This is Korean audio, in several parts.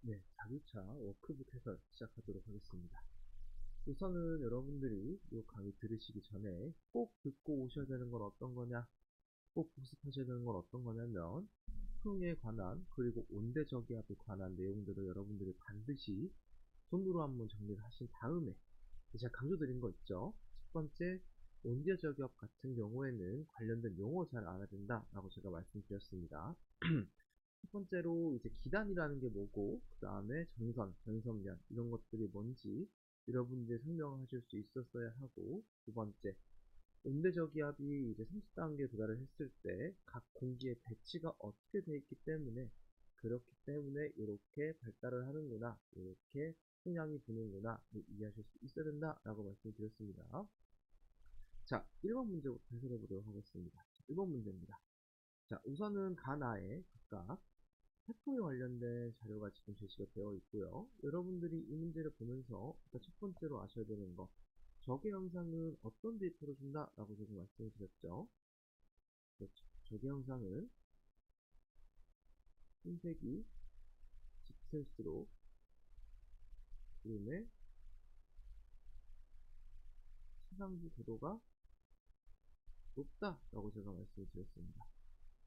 네, 4주차 워크북 해설 시작하도록 하겠습니다. 우선은 여러분들이 이 강의 들으시기 전에 꼭 듣고 오셔야 되는 건 어떤 거냐, 꼭 복습하셔야 되는 건 어떤 거냐면 풍에 관한 그리고 온대저기압에 관한 내용들을 여러분들이 반드시 손으로 한번 정리를 하신 다음에 제가 강조드린 거 있죠. 첫 번째, 온대저기압 같은 경우에는 관련된 용어 잘 알아야 된다라고 제가 말씀드렸습니다. 첫 번째로 이제 기단이라는 게 뭐고, 그 다음에 전선, 전선면 이런 것들이 뭔지 여러분들이 설명하실 수 있었어야 하고, 두 번째, 온대저기압이 이제 30단계에 도달을 했을 때 각 공기의 배치가 어떻게 되어 있기 때문에 그렇기 때문에 이렇게 발달을 하는구나, 이렇게 풍량이 부는구나 이해하실 수 있어야 된다라고 말씀드렸습니다. 자, 1번 문제부터 해설해 보도록 하겠습니다. 1번 문제입니다. 자, 우선은 가나에 각각 태풍에 관련된 자료가 지금 제시가 되어 있고요. 여러분들이 이 문제를 보면서 일단 첫 번째로 아셔야 되는 거, 적의 영상은 어떤 데이터를 준다? 라고 지금 말씀을 드렸죠. 그렇죠. 적의 영상은 흰색이 짙을수록 구름의 최상부 고도가 높다 라고 제가 말씀을 드렸습니다.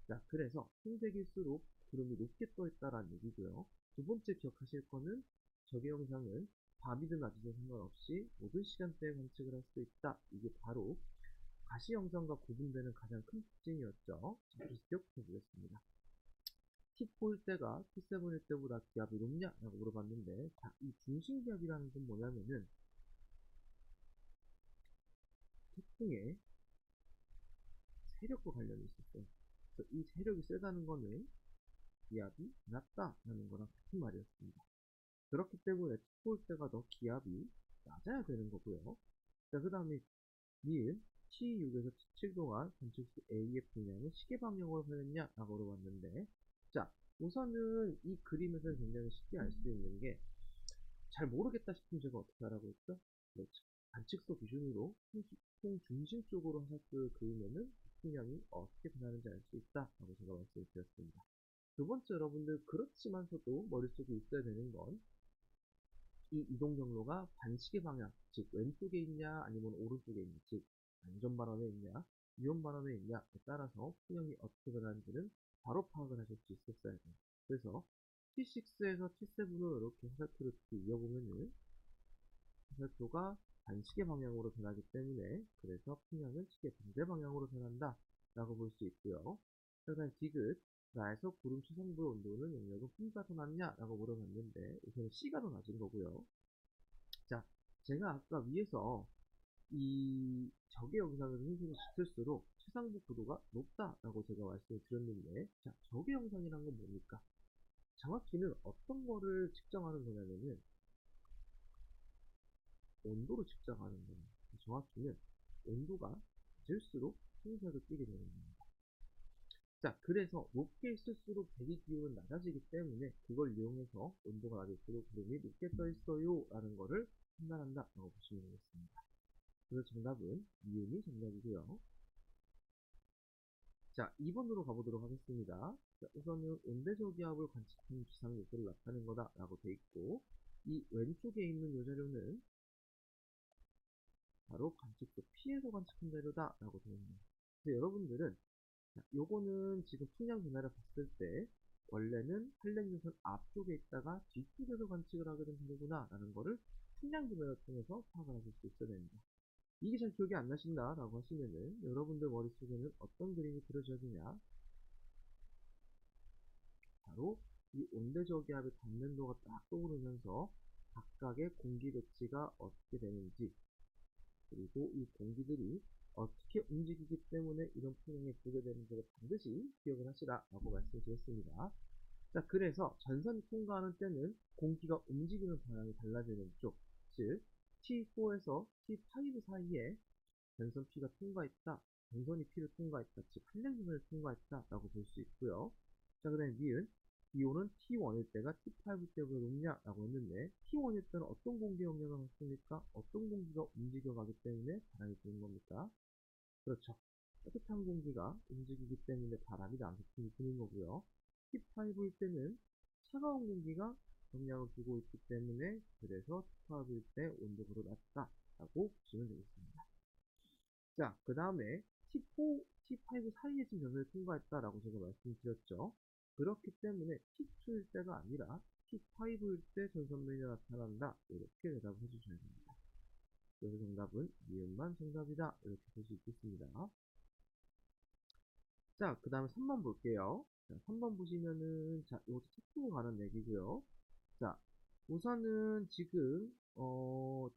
자, 그래서 흰색일수록 구름이 높게 떠 있다라는 얘기고요. 두 번째 기억하실 거는 적의 영상은 밤이든 낮이든 상관없이 모든 시간대에 관측을 할 수 있다. 이게 바로 가시 영상과 구분되는 가장 큰 특징이었죠. 자, 그래서 기억해 보겠습니다. T4일 때가 T7일 때보다 기압이 높냐? 라고 물어봤는데, 자, 이 중심기압이라는 건 뭐냐면은 태풍의 세력과 관련이 있었어요. 그래서 이 세력이 세다는 거는 기압이 낮다라는 거랑 같은 말이었습니다. 그렇기 때문에 T4일 때가 더 기압이 낮아야 되는 거고요. 자, 그 다음에 니은 T6에서 T7 동안 관측수 A의 풍량은 시계 방향으로 변했냐? 라고 물어봤는데, 자, 우선은 이 그림에서 굉장히 쉽게 알 수 있는 게, 잘 모르겠다 싶으면 제가 어떻게 하라고 했죠? 그렇죠. 관측소 기준으로 통 중심 쪽으로 화살표를 그리면은 풍량이 어떻게 변하는지 알 수 있다. 라고 제가 말씀을 드렸습니다. 두 번째, 여러분들 그렇지만서도 머릿속에 있어야 되는 건 이 이동 경로가 반시계 방향, 즉 왼쪽에 있냐 아니면 오른쪽에 있냐, 즉 안전 발언에 있냐 위험 발언에 있냐에 따라서 풍형이 어떻게 변하는지는 바로 파악을 하실 수 있었어야 돼요. 그래서 T6에서 T7으로 이렇게 화살표를 이어보면은 화살표가 반시계 방향으로 변하기 때문에 그래서 풍량은 시계 반대 방향으로 변한다 라고 볼 수 있고요. 그 다음 디귿, 나에서 구름 최상부의 온도는 영역은 P가 더 낮냐? 라고 물어봤는데 우선 C가 더 낮은 거고요. 자, 제가 아까 위에서 이 적의 영상을 흰색이 짙을수록 최상부 고도가 높다라고 제가 말씀을 드렸는데, 자, 적의 영상이란 건 뭡니까? 정확히는 어떤 거를 측정하는 거냐면은 온도로 측정하는 거예요. 정확히는 온도가 낮을수록 흰색을 띠게 되는 겁니다. 자, 그래서 높게 있을수록 대기 기온은 낮아지기 때문에 그걸 이용해서 온도가 낮을수록 구름이 높게 떠 있어요 라는 거를 판단한다 라고 보시면 되겠습니다. 그래서 정답은 미음이 정답이고요. 자, 2번으로 가보도록 하겠습니다. 자, 우선은 온대저기압을 관측하는 기상 요소를 나타낸 거다 라고 돼 있고, 이 왼쪽에 있는 요 자료는 바로 관측소 P에서 관측한 자료다 라고 되어 있네요. 그래서 여러분들은 요거는 지금 풍량 변화를 봤을 때 원래는 한랭유선 앞쪽에 있다가 뒤쪽에서 관측을 하게 된 자료구나 라는 거를 풍량 변화를 통해서 파악을 하실 수 있어야 됩니다. 이게 잘 기억이 안 나신다 라고 하시면은 여러분들 머릿속에는 어떤 그림이 그려져지냐, 바로 이 온대저기압의 단면도가 딱 떠오르면서 각각의 공기 배치가 어떻게 되는지, 그리고 이 공기들이 어떻게 움직이기 때문에 이런 풍경이 보게 되는지를 반드시 기억을 하시라 라고 말씀드렸습니다. 자, 그래서 전선이 통과하는 때는 공기가 움직이는 방향이 달라지는 쪽, 즉 T4에서 T5 사이에 전선 P가 통과했다, 전선이 P를 통과했다, 즉 한랭선을 통과했다 라고 볼 수 있고요. 자, 그 다음에 니은 기온은 T1일 때가 T5 때보다 높냐 라고 했는데, T1일 때는 어떤 공기 영향을 받습니까? 어떤 공기가 움직여가기 때문에 바람이 부는 겁니까? 그렇죠. 따뜻한 공기가 움직이기 때문에 바람이 남서풍이 부는 거고요. T5일 때는 차가운 공기가 성량을 두고 있기 때문에 그래서 특화합일 때 온도가 더 낮다 라고 보시면 되겠습니다. 자, 그 다음에 T4, T5 사이에 지금 전선을 통과했다라고 제가 말씀드렸죠. 그렇기 때문에 T2일 때가 아니라 T5일 때 전선면이 나타난다. 이렇게 대답을 해주셔야 됩니다. 그래서 정답은 니은만 정답이다. 이렇게 볼 수 있겠습니다. 자, 그 다음에 3번 볼게요. 자, 3번 보시면은, 자, 이것도 태풍에 관한 얘기고요. 자, 우선은 지금,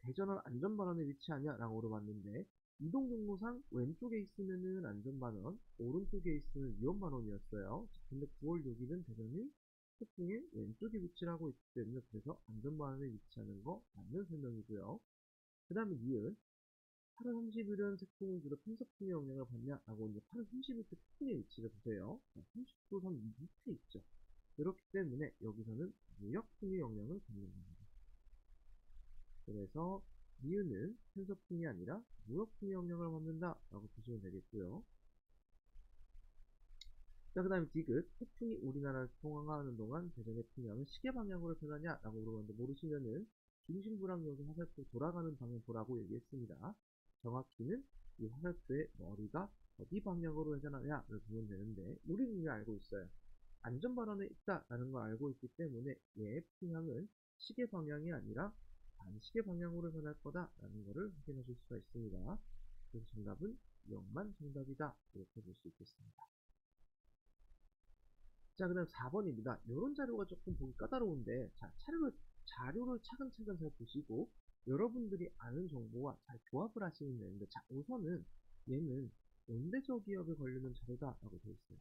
대전은 안전반원에 위치하냐라고 물어봤는데, 이동 경로상 왼쪽에 있으면은 안전반원, 오른쪽에 있으면 위험반원이었어요. 근데 9월 6일은 대전이 태풍의 왼쪽에 위치를 하고 있기 때문에, 그래서 안전반원에 위치하는 거 맞는 설명이고요. 그 다음에 니은, 8월 30일은 태풍을 주로 편서풍의 영향을 받냐라고 이제 8월 30일 때 태풍의 위치를 보세요. 30도 선 밑에 있죠. 그렇기 때문에 여기서는 무역풍의 영향을 받는 겁니다. 그래서 니은은 편서풍이 아니라 무역풍의 영향을 받는다라고 보시면 되겠고요. 자, 그 다음에 디귿, 태풍이 우리나라를 통과하는 동안 대전의 풍향은 시계 방향으로 변하냐라고 물어봤는데 모르시면은 중심부랑 화살표 돌아가는 방향 보라고 얘기했습니다. 정확히는 이 화살표의 머리가 어디 방향으로 회전하냐를 보면 되는데 우리는 이미 알고 있어요. 안전반원에 있다라는 걸 알고 있기 때문에 얘의 풍향은 시계 방향이 아니라 반시계 방향으로 변할 거다라는 것을 확인하실 수가 있습니다. 그래서 정답은 0만 정답이다 이렇게 볼 수 있겠습니다. 자, 그 다음 4번입니다. 이런 자료가 조금 보기 까다로운데, 자, 자료를 차근차근 잘 보시고, 여러분들이 아는 정보와 잘 조합을 하시면 되는데, 자, 우선은 얘는 온대저 기업에 관련된 자료다라고 되어 있어요.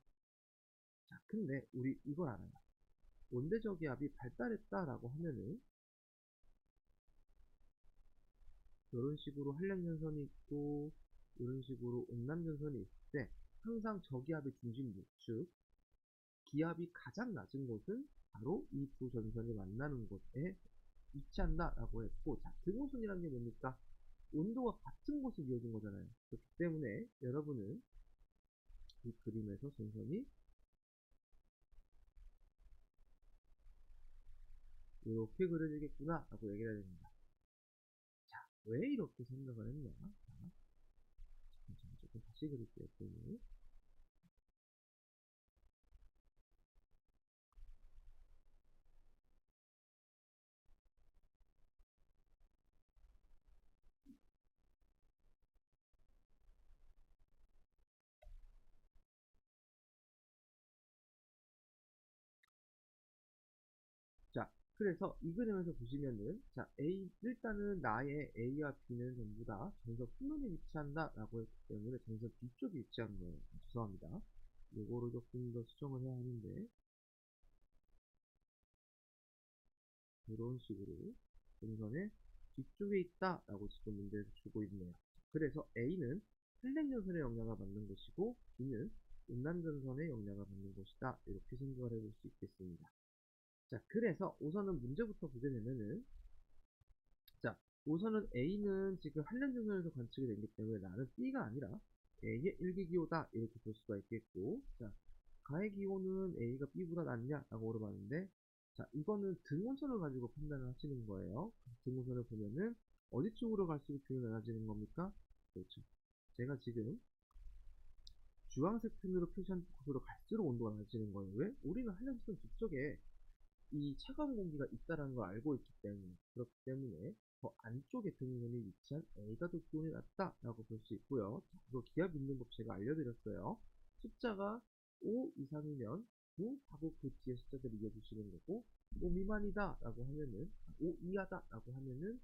자, 근데 우리 이걸 알아요. 온대저 기압이 발달했다라고 하면은, 이런 식으로 한량전선이 있고, 이런 식으로 온난전선이 있을 때, 항상 저기압의 중심부, 즉, 기압이 가장 낮은 곳은 바로 이 두 전선이 만나는 곳에 위치한다라고 했고, 자, 등호선이라는 게 뭡니까? 온도가 같은 곳을 이어준 거잖아요. 그렇기 때문에 여러분은 이 그림에서 전선이 이렇게 그려지겠구나 라고 얘기를 해야 됩니다. 자, 왜 이렇게 생각을 했냐? 자, 조금 다시 그릴게요. 그림을. 자, 그래서 이 그림에서 보시면은, 자, 일단은 나의 A와 B는 전부 다 전선 후면에 위치한다 라고 했기 때문에 전선 뒤쪽에 위치한 거예요. 죄송합니다. 요거를 조금 더 수정을 해야 하는데, 이런 식으로 전선의 뒤쪽에 있다 라고 지금 문제에서 주고 있네요. 그래서 A는 한랭전선의 영향을 받는 것이고 B는 온난전선의 영향을 받는 것이다. 이렇게 생각을 해볼 수 있겠습니다. 자, 그래서 우선은 문제부터 보게 되면은, 자, 우선은 A는 지금 한랭전선에서 관측이 되기 때문에 나는 B가 아니라 A의 일기기호다 이렇게 볼 수가 있겠고, 자, 가해 기호는 A가 B보다 낫냐라고 물어봤는데, 자, 이거는 등호선을 가지고 판단을 하시는 거예요. 등호선을 보면은 어디 쪽으로 갈수록 기온이 낮아지는 겁니까? 그렇죠. 제가 지금 주황색 펜으로 표시한 곳으로 갈수록 온도가 낮아지는 거예요. 왜? 우리는 한량수선 뒤쪽에 이 차가운 공기가 있다는 걸 알고 있기 때문에, 그렇기 때문에 더 안쪽에 등호선이 위치한 A가 더 기온이 낮다라고 볼 수 있고요. 자, 그리고 기압 인등법 제가 알려드렸어요. 숫자가 5 이상이면 9 하고 그 뒤에 숫자들을 이어주시는 거고, 5 미만이다 라고 하면은, 5 이하다 라고 하면은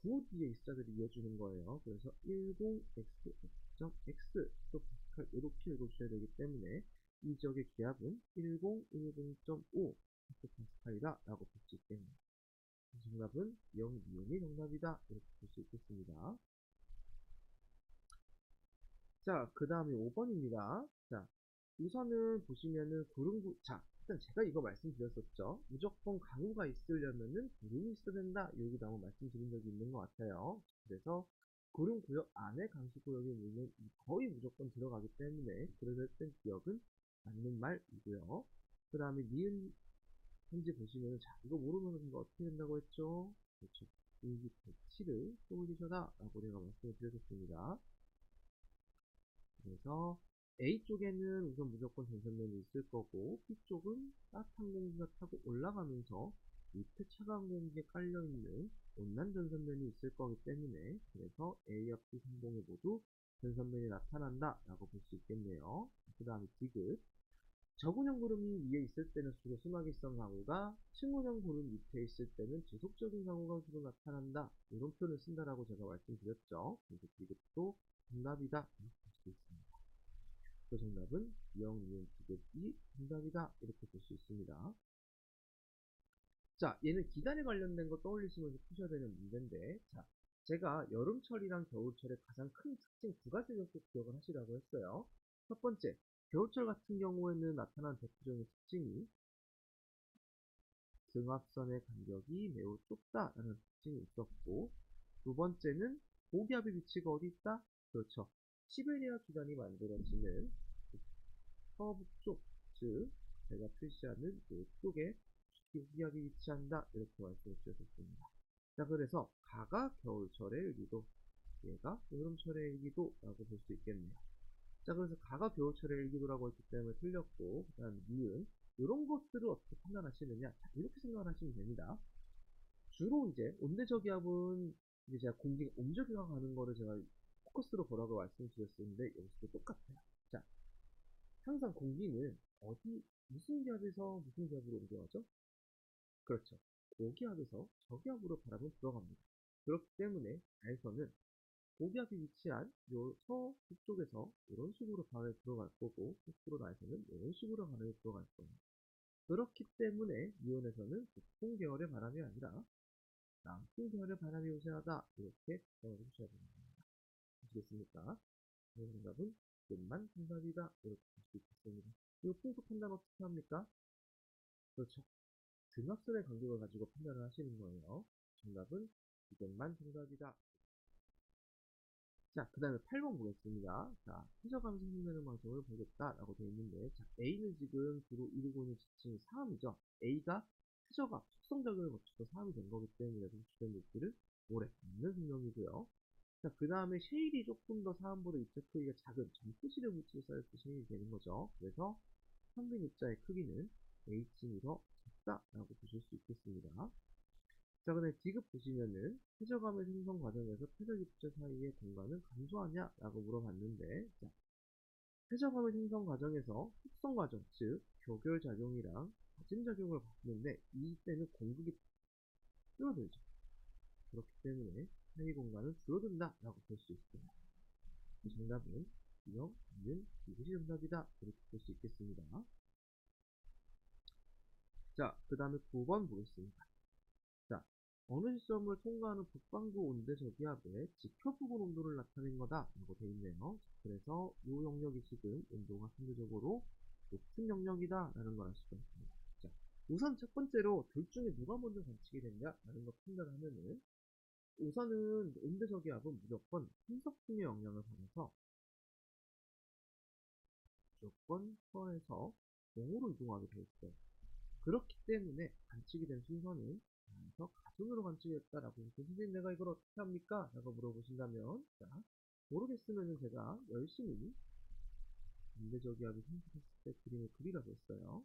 9 뒤에 숫자들을 이어주는 거예요. 그래서 10x, x, 또 파스칼 이렇게 읽어주셔야 되기 때문에 이 지역의 기압은 1010.5 파스칼이다 라고 볼 수 있겠네요. 정답은 0, 2이 정답이다 이렇게 볼 수 있겠습니다. 자, 그 다음에 5번입니다. 자, 우선은 보시면은 자, 일단 제가 이거 말씀드렸었죠. 무조건 강우가 있으려면은 구름이 있어야 된다. 여기도 한번 말씀드린 적이 있는 것 같아요. 그래서 구름 구역 안에 강수 구역이 물론 거의 무조건 들어가기 때문에 그래서 했던 기억은 맞는 말이고요. 그 다음에 니은 현재 보시면, 자, 이거 모르면 이거 어떻게 된다고 했죠? 그렇죠. 공기 배치를 떠올리셔라 라고 내가 말씀을 드렸습니다. 그래서 A쪽에는 우선 무조건 전선면이 있을 거고, B쪽은 따뜻한 공기가 타고 올라가면서 밑에 차가운 공기에 깔려있는 온난 전선면이 있을 거기 때문에, 그래서 A와 B 상공에 모두 전선면이 나타난다 라고 볼 수 있겠네요. 그 다음에 디귿. 저근형 구름이 위에 있을 때는 주로 소나기성 강우가, 층근형 구름 밑에 있을 때는 지속적인 강우가 주로 나타난다, 이런 표현을 쓴다라고 제가 말씀드렸죠. 그래서 디귿도 정답이다 이렇게 볼 수 있습니다. 그 정답은 영, 니은, 디귿이 정답이다 이렇게 볼 수 있습니다. 자, 얘는 기단에 관련된 거 떠올리시면서 푸셔야 되는 문제인데, 자, 제가 여름철이랑 겨울철의 가장 큰 특징 두 가지를 꼭 기억을 하시라고 했어요. 첫 번째, 겨울철 같은 경우에는 나타난 대표적인 특징이 등압선의 간격이 매우 좁다라는 특징이 있었고, 두 번째는 고기압의 위치가 어디 있다? 그렇죠. 시베리아 기단이 만들어지는 서북쪽, 즉 제가 표시하는 이쪽에 고기압이 위치한다 이렇게 말씀을 드렸습니다. 자, 그래서 가가 겨울철의 일기도, 얘가 여름철의 일기도 라고 볼 수 있겠네요. 자, 그래서 가가 겨울철의 일기도라고 했기 때문에 틀렸고, 그 다음 니은, 이런 것들을 어떻게 판단하시느냐? 자, 이렇게 생각하시면 됩니다. 주로 이제 온대저기압은 이제 제가 공기가 움직여 가는 거를 제가 포커스로 보라고 말씀드렸었는데, 여기서도 똑같아요. 자, 항상 공기는 무슨 기압에서 무슨 기압으로 옮겨가죠? 그렇죠. 고기압에서 저기압으로 바람은 들어갑니다. 그렇기 때문에 달에서는 고기압이 위치한 요 서북쪽에서 이런 식으로 바람이 들어갈 거고, 북쪽으로 나에서는 이런 식으로 바람이 들어갈 겁니다. 그렇기 때문에 이온에서는 북풍 계열의 바람이 아니라 남풍 계열의 바람이 우세하다 이렇게 정을 해주셔야 됩니다. 아시겠습니까? 정답은 끝만 정답이다 이렇게 볼 수 있겠습니다. 이 풍속 판단 어떻게 합니까? 그렇죠. 등압선의 간격을 가지고 판단을 하시는 거예요. 정답은 이것만 정답이다. 자, 그 다음에 8번 보겠습니다. 자, 해적하면서 힘내는 방송을 보겠다라고 되어 있는데, 자, A는 지금 주로 이루고 있는 지칭이 사암이죠. A가 해적압, 속성작용을 거쳐서 사암이 된 거기 때문에 주된 물질을 오래 남는 생명이고요. 자, 그 다음에 셰일이 조금 더 사암보다 입자 크기가 작은 점토질의 물질을 쌓였을 때 셰일이 되는 거죠. 그래서 평균 입자의 크기는 H층이 더 작다라고 보실 수 있겠습니다. 자, 근데 디귿 보시면은 최저감의 생성 과정에서 최적 입자 사이의 공간은 감소하냐? 라고 물어봤는데, 자, 최저감의 생성 과정에서 합성 과정, 즉 교결 작용이랑 다짐 작용을 봤는데, 이때는 공급이 줄어들죠. 그렇기 때문에 사이 공간은 줄어든다 라고 볼 수 있어요. 정답은 B형, B는 이것이 정답이다 이렇게 볼 수 있겠습니다. 자, 그 다음에 9번 보겠습니다. 자, 어느 시점을 통과하는 북반구 온대 저기압의 지표 부분 온도를 나타낸 거다 라고 되어 있네요. 그래서 이 영역이 지금 온도가 상대적으로 높은 영역이다 라는 걸 알 수가 있습니다. 자, 우선 첫 번째로 둘 중에 누가 먼저 관측이 됐냐 라는 걸 판단하면은, 우선은 온대 저기압은 무조건 한석풍의 영향을 받아서 무조건 서에서 동으로 이동하게 되어 있어요. 그렇기 때문에 관측이 된 순서는 그래서 가중으로 관측했다라고 해서, 선생님 내가 이걸 어떻게 합니까? 라고 물어보신다면, 자, 모르겠으면 제가 열심히 반대저기압이 생성했을 때 그림을 그리라고 했어요.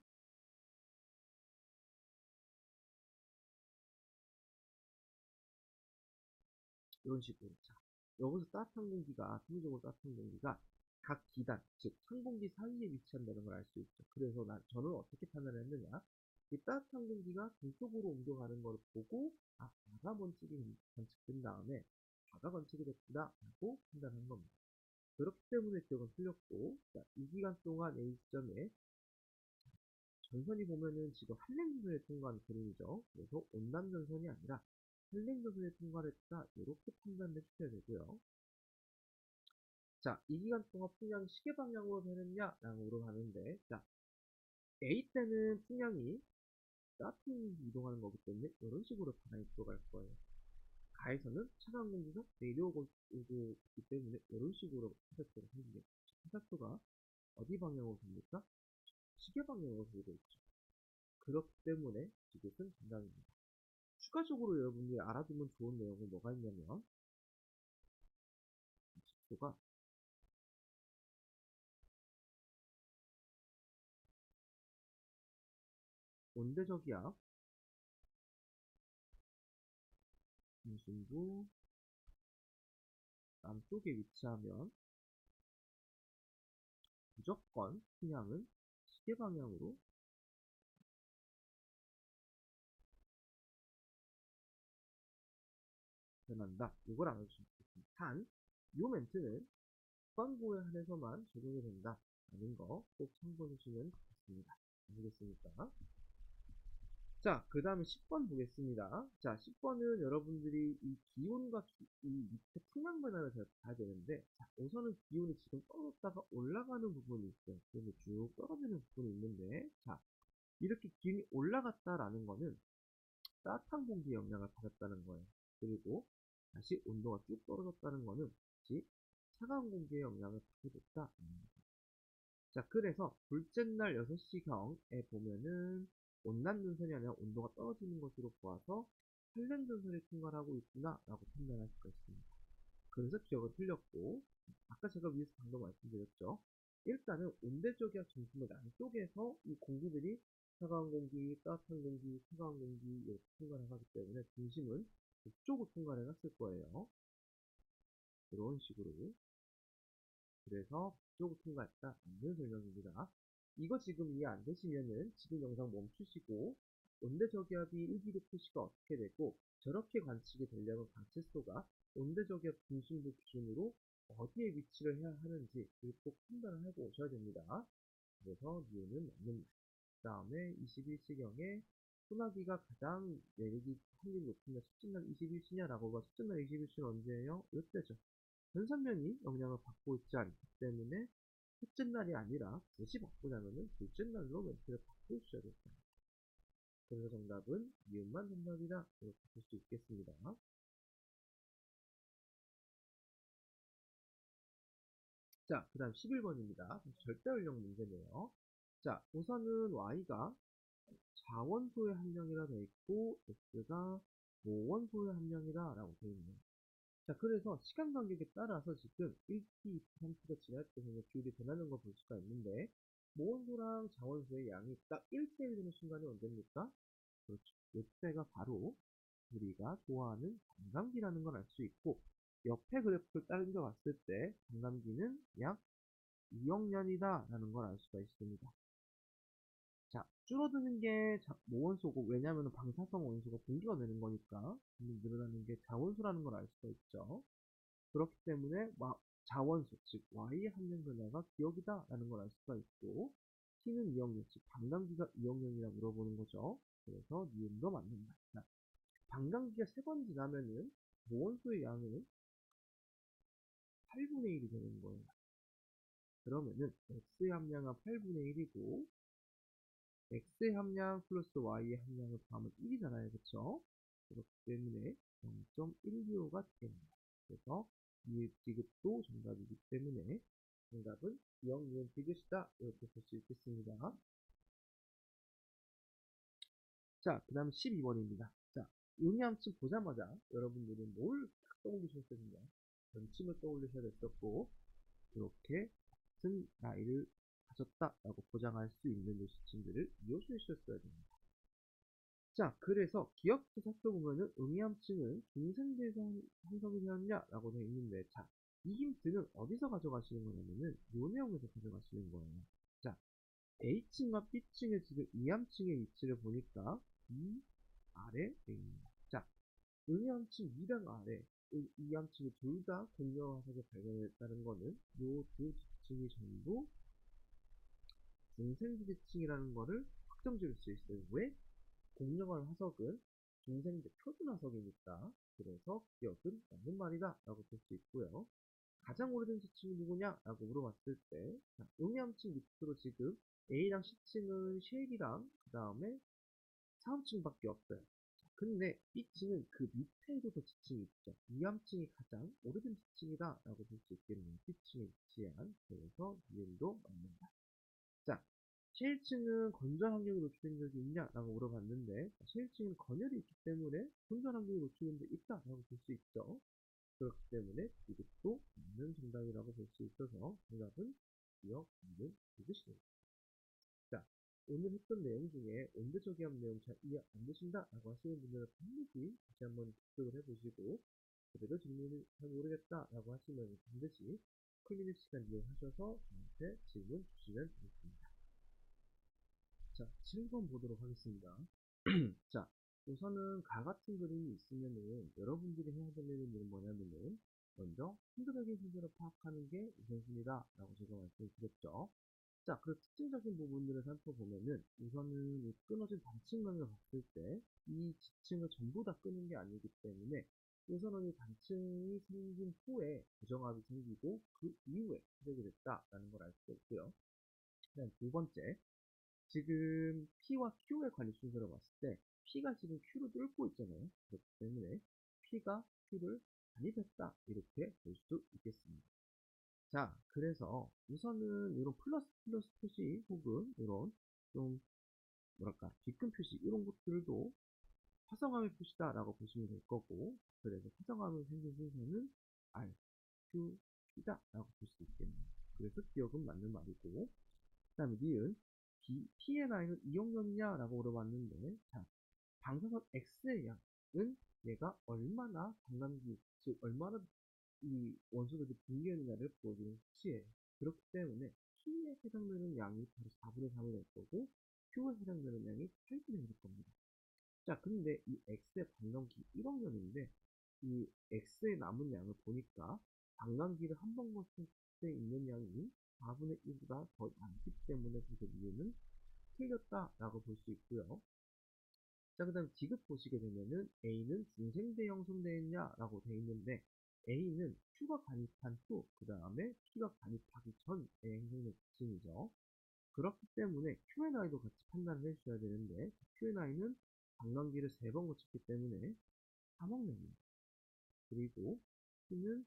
이런 식으로. 자, 여기서 따뜻한 공기가, 상대적으로 따뜻한 공기가 각 기단, 즉 찬공기 사이에 위치한다는 걸 알 수 있죠. 그래서 저는 어떻게 판단을 했느냐? 이 따뜻한 공기가 동쪽으로 옮겨가는 걸 보고, 아, 바다 원칙이 관측된 다음에 바다 관측이 됐구나 라고 판단한 겁니다. 그렇기 때문에 기억은 틀렸고, 자, 이 기간 동안 A 시점에 전선이 보면은 지금 한랭전선에 통과한 그림이죠. 그래서 온남전선이 아니라 한랭전선에 통과를 했다 이렇게 판단을 해주셔야 되고요. 자, 이 기간 동안 풍량이 시계 방향으로 변했냐? 라고 물어봤는데, 자, A 때는 풍량이 따뜻한 이동하는 거기 때문에 이런 식으로 바람이 들어갈 거예요. 가에서는 차가운 공기가 내려오고 있기 때문에 이런 식으로 화살표가 생기겠죠. 화살표가 어디 방향으로 돕니까? 시계 방향으로 돌고 있죠. 그렇기 때문에 이것은 정답입니다. 추가적으로 여러분들이 알아두면 좋은 내용은 뭐가 있냐면 식소가 온대적이야 중심부 남쪽에 위치하면 무조건 풍향은 시계 방향으로 변한다. 이걸 알아주시면 좋겠습니다. 단, 이 멘트는 국방부에 한해서만 적용이 된다. 라는 거 꼭 참고해 주시면 좋겠습니다. 아시겠습니까? 자, 그 다음에 10번 보겠습니다. 자, 10번은 여러분들이 이 기온과 이 밑에 풍랑 변화를 잘 봐야 되는데, 자, 우선은 기온이 지금 떨어졌다가 올라가는 부분이 있어요. 그래서 쭉 떨어지는 부분이 있는데, 자, 이렇게 기온이 올라갔다라는 거는 따뜻한 공기 영향을 받았다는 거예요. 그리고 다시 온도가 쭉 떨어졌다는 거는 다시 차가운 공기의 영향을 받게 됐다. 자, 그래서 둘째 날 6시경에 보면은 온난 전선이 아니라 온도가 떨어지는 것으로 보아서 한랭 전선이 통과를 하고 있구나 라고 판단할 수가 있습니다. 그래서 기억은 틀렸고, 아까 제가 위에서 방금 말씀드렸죠. 일단은 온대적이야 중심의 남쪽에서 이 공기들이 차가운 공기, 따뜻한 공기, 차가운 공기 이렇게 통과를 하기 때문에 중심은 북쪽으로 통과를 해놨을 거예요. 이런 식으로. 그래서 북쪽으로 통과했다. 라는 설명입니다. 이거 지금 이해 안 되시면은 지금 영상 멈추시고 온대저기압이 일기로 표시가 어떻게 되고 저렇게 관측이 되려면 관측소가 온대저기압 중심부 기준으로 어디에 위치를 해야 하는지 꼭 판단을 하고 오셔야 됩니다. 그래서 니은은 맞는다. 그 다음에 21시경에 소나기가 가장 내리기 확률이 높으면 첫째 날 21시냐라고 봐. 첫째 날 21시는 언제예요? 이때죠. 전선면이 영향을 받고 있지 않기 때문에 첫째 날이 아니라 굳이 바꾸자면은 둘째 날로 멘트를 바꾸셔야 됩니다. 그래서 정답은 니은만 정답이다. 이렇게 볼 수 있겠습니다. 자, 그 다음 11번입니다. 절대연령 문제네요. 자, 우선은 y가 자원소의 함량이라 되어 있고 x가 모원소의 함량이다 라고 되어 있네요. 자, 그래서 시간 간격에 따라서 지금 1t, 2t, 3t가 지날 때 보면 비율이 변하는 걸 볼 수가 있는데 모원소랑 자원소의 양이 딱 1대1 되는 순간이 언제입니까? 그렇죠. 이때가 바로 우리가 좋아하는 관광기라는 걸 알 수 있고 옆에 그래프를 따져 봤을 때 관광기는 약 2억 년이다 라는 걸 알 수가 있습니다. 자, 줄어드는 게 모원소고 왜냐하면 방사성 원소가 분기가 되는 거니까 늘어나는 게 자원소라는 걸 알 수가 있죠. 그렇기 때문에 자원수, 즉 Y의 함량 변화가 기억이다 라는 걸 알 수가 있고 T는 2억 년, 즉 반감기가 2억 년이라고 물어보는 거죠. 그래서 니은도 맞는다. 자, 반감기가 3번 지나면은 모원수의 양은 8분의 1이 되는 거예요. 그러면은 X의 함량은 8분의 1이고 X의 함량 플러스 Y의 함량을 더하면 1이잖아요. 그쵸? 그렇기 때문에 0.125가 됩니다. 그래서 이 디귿도 정답이기 때문에 정답은 2억 니은 디귿이다. 이렇게 볼 수 있겠습니다. 자, 그 다음 12번입니다. 자, 용이함층 보자마자 여러분들은 뭘 떠올리셨거든요. 전침을 떠올리셔야 됐었고 이렇게 같은 나이를 가졌다라고 보장할 수 있는 요시층들을 이어주셨어야 됩니다. 자, 그래서 기억도 살펴보면은 응이함층은 중생대상 형성이 되었냐라고 되어 있는데, 자, 이 힌트는 어디서 가져가시는 거냐면은 요 내용에서 가져가시는 거예요. 자, A층과 B층의 지금 이함층의 위치를 보니까 이 아래 A입니다. 자, 응이함층 위랑 아래 이함층이 둘 다 공룡 화석에 발견했다는 거는 요 두 지층이 전부 중생지층이라는 거를 확정 지을 수 있어요. 왜? 공룡한 화석은 중생대 표준 화석이니까 그래서 기억은 맞는 말이다 라고 볼 수 있고요. 가장 오래된 지층이 누구냐 라고 물어봤을 때 음양층 밑으로 지금 A랑 C층은 쉘이랑 그 다음에 사함층밖에 없어요. 근데 B층은 그 밑에도 더 지층이 있죠. 이함층이 가장 오래된 지층이다 라고 볼 수 있겠네요. B층에 위치한. 그래서 니은도 맞는다. 자, 셰일층은 건전 환경에 노출된 적이 있냐라고 물어봤는데 셰일층은 건열이 있기 때문에 건전 환경에 노출된 적이 있다라고 볼 수 있죠. 그렇기 때문에 이것도 맞는 정답이라고 볼 수 있어서 정답은 기억 없는 이것입니다. 자, 오늘 했던 내용 중에 온도저기압 내용 잘 이해 안 되신다 라고 하시는 분들은 반드시 다시 한번 복습을 해보시고 그래도 질문을 잘 모르겠다 라고 하시면 반드시 클리닉 시간 이용하셔서 저한테 질문 주시면 되겠습니다. 자, 7번 보도록 하겠습니다. 자, 우선은 가 같은 그림이 있으면은 여러분들이 해야 될 일은 뭐냐면은 먼저 한도적인 순서를 파악하는 게 우선순위다 라고 제가 말씀을 드렸죠. 자, 그 특징적인 부분들을 살펴보면은 우선은 이 끊어진 단층만을 봤을 때 이 지층을 전부 다 끄는 게 아니기 때문에 우선은 이 단층이 생긴 후에 고정압이 생기고 그 이후에 시작이 됐다라는 걸 알 수가 있고요. 그다음 두 번째, 지금 P와 Q의 관리 순서를 봤을 때 P가 지금 Q를 뚫고 있잖아요. 그렇기 때문에 P가 Q를 반입했다 이렇게 볼 수 있겠습니다. 자, 그래서 우선은 이런 플러스 플러스 표시 혹은 이런 좀 뭐랄까 뒷금 표시 이런 것들도 화성암의 표시다라고 보시면 될 거고, 그래서 화성암이 생긴 순서는 R, Q, P다라고 볼 수 있겠네요. 그래서 기억은 맞는 말이고, 그 다음에 니은 P의 나이는 2억년이냐 라고 물어봤는데, 자, 방사선 X의 양은 얘가 얼마나 관광기, 즉 얼마나 이 원소들이 붕괴했느냐를 보여주는 수치예요. 그렇기 때문에 P에 해당되는 양이 바로 4분의 3이 될 거고 Q에 해당되는 양이 8분의 1일 겁니다. 자, 근데 이 X의 반감기 1억년인데 이 X의 남은 양을 보니까 반감기를 한 번 거쳤을 때 있는 양이 4분의 1보다 더 많기 때문에 그 이유는 틀렸다라고 볼 수 있고요. 자, 그 다음 디귿 보시게 되면은 A는 중생대 형성되었냐라고 되어 있는데 A는 Q가 관입한 후, 그 다음에 P가 관입하기 전에 형성된 지층이죠. 그렇기 때문에 Q&I도 같이 판단을 해주셔야 되는데 Q&I는 관광기를 3번 거쳤기 때문에 3억년입니다. 그리고 P는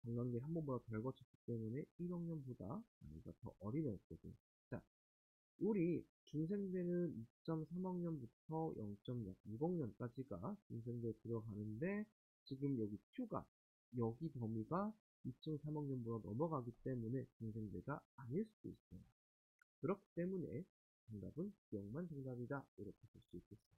관광기를 한 번보다 덜 거쳤기 때문에 1억년보다 나이가 더 어린애 거고. 자, 우리 중생대는 2.3억년부터 0.6억년까지가 중생대에 들어가는데 지금 여기 Q가 여기 범위가 2.3억년보다 넘어가기 때문에 중생대가 아닐 수도 있어요. 그렇기 때문에 정답은 기억만 정답이다 이렇게 볼 수 있겠습니다.